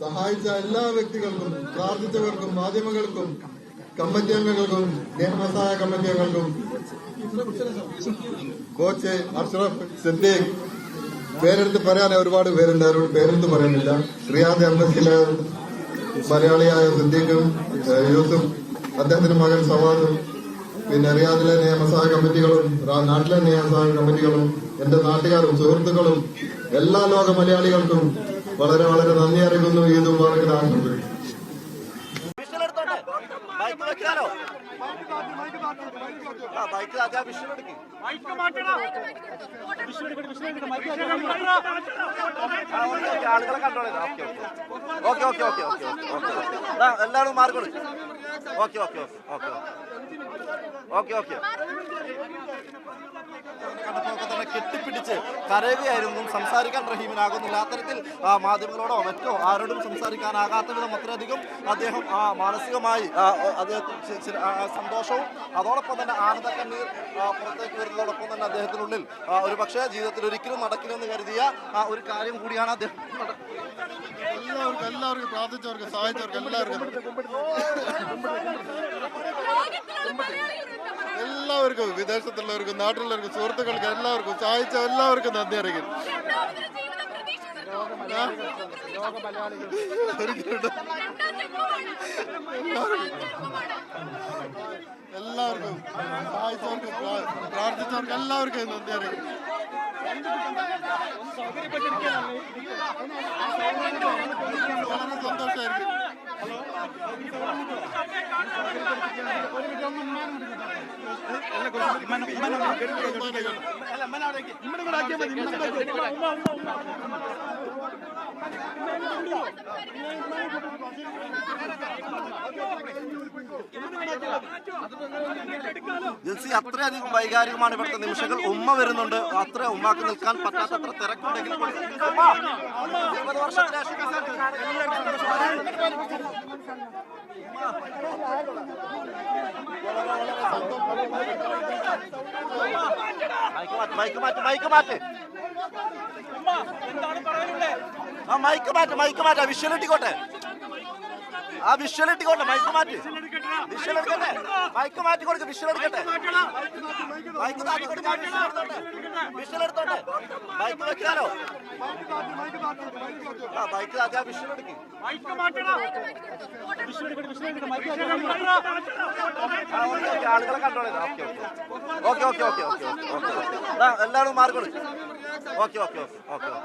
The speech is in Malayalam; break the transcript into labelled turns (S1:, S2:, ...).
S1: സഹായിച്ച എല്ലാ വ്യക്തികൾക്കും, പ്രാർത്ഥിച്ചവർക്കും, മാധ്യമങ്ങൾക്കും, കമ്മിറ്റി അംഗങ്ങൾക്കും, നിയമസഹായ കമ്മിറ്റി അംഗങ്ങൾക്കും, കോച്ച് അഷ്റഫ്, സിദ്ദീഖ്, പേരെടുത്ത് പറയാൻ ഒരുപാട് പേരുണ്ട്, അവരോട് പേരെടുത്ത് പറയുന്നില്ല. റിയാദ് എംബസിയിലെ മലയാളിയായ സിദ്ദീഖും യൂസുഫ്, അദ്ദേഹത്തിന്റെ മകൻ സവാദും, പിന്നെ റിയാദിലെ നിയമസഹായ കമ്മിറ്റികളും നാട്ടിലെ നിയമസഹായ കമ്മിറ്റികളും എന്റെ നാട്ടുകാരും സുഹൃത്തുക്കളും എല്ലാ ലോക മലയാളികൾക്കും വളരെ വളരെ നന്ദി അറിയിക്കുന്നു. ഈദ് മുബാറക്കിന് ആശംസിക്കുന്നു.
S2: ആളുകളെ കൺട്രോൾ ചെയ്താ okay okay okay okay okay എല്ലാവരും മാർക്ക് കൊടുക്കും. Okay okay okay okay okay കണ്ടപ്പോൾ തന്നെ കെട്ടിപ്പിടിച്ച് കരയുകയായിരുന്നു. സംസാരിക്കാൻ റഹീമിനാകുന്നില്ല. അത്തരത്തിൽ മാധ്യമങ്ങളോടോ മറ്റോ ആരോടും സംസാരിക്കാനാകാത്ത വിധം അത്രയധികം അദ്ദേഹം മാനസികമായി അദ്ദേഹത്തിന് സന്തോഷവും അതോടൊപ്പം തന്നെ ആനന്ദക്കണ്ണീർ പുറത്തേക്ക് വരുന്നതോടൊപ്പം തന്നെ അദ്ദേഹത്തിനുള്ളിൽ ഒരു പക്ഷേ ജീവിതത്തിൽ ഒരിക്കലും നടക്കില്ലെന്ന് കരുതിയ ഒരു കാര്യം കൂടിയാണ് അദ്ദേഹം.
S1: എല്ലാവർക്കും പ്രാർത്ഥിച്ചവർക്ക്, സഹായിച്ചവർക്ക് എല്ലാവർക്കും വിദേശത്തുള്ളവർക്കും നാട്ടിലുള്ളവർക്കും സുഹൃത്തുക്കൾക്ക് എല്ലാവർക്കും സഹായിച്ച എല്ലാവർക്കും നന്ദി അറിയിക്കുന്നു. എല്ലാവർക്കും സഹായിച്ചവർക്ക്, പ്രാർത്ഥിച്ചവർക്ക് എല്ലാവർക്കും നന്ദി അറിയിക്കുന്നു. വളരെ സന്തോഷമായിരിക്കും.
S2: ജിൽസി, അത്രയധികം വൈകാരികമാണ് ഇവിടുത്തെ നിമിഷങ്ങൾ. ഉമ്മ വരുന്നുണ്ട്. അത്ര ഉമ്മാക്ക് നിൽക്കാൻ പറ്റാത്തത്ര തിരക്കുണ്ടെങ്കിൽ മൈക്ക് മാറ്റ് വിഷ്വലിട്ടിക്കോട്ടെ. വിഷ്വലിട്ടിക്കോട്ടെ. മൈക്ക് മാറ്റി വിഷ്വൽ എടുക്കട്ടെ. മൈക്ക് മാറ്റി കൊടുക്ക്. വിഷ്വൽ എടുക്കട്ടെ. മൈക്ക് താത്തി കൊടുക്കാൻ വിഷ്വൽ എടുത്തോട്ടെ. മൈക്ക് വെക്കാനോ? മൈക്ക് താത്തി ആ വിഷ്വൽ എടുക്കും. ആളുകളെ കൺട്രോൾ ചെയ്താ okay okay okay okay okay എല്ലാവരും മാർക്ക് കൊടുക്കും. Okay okay okay okay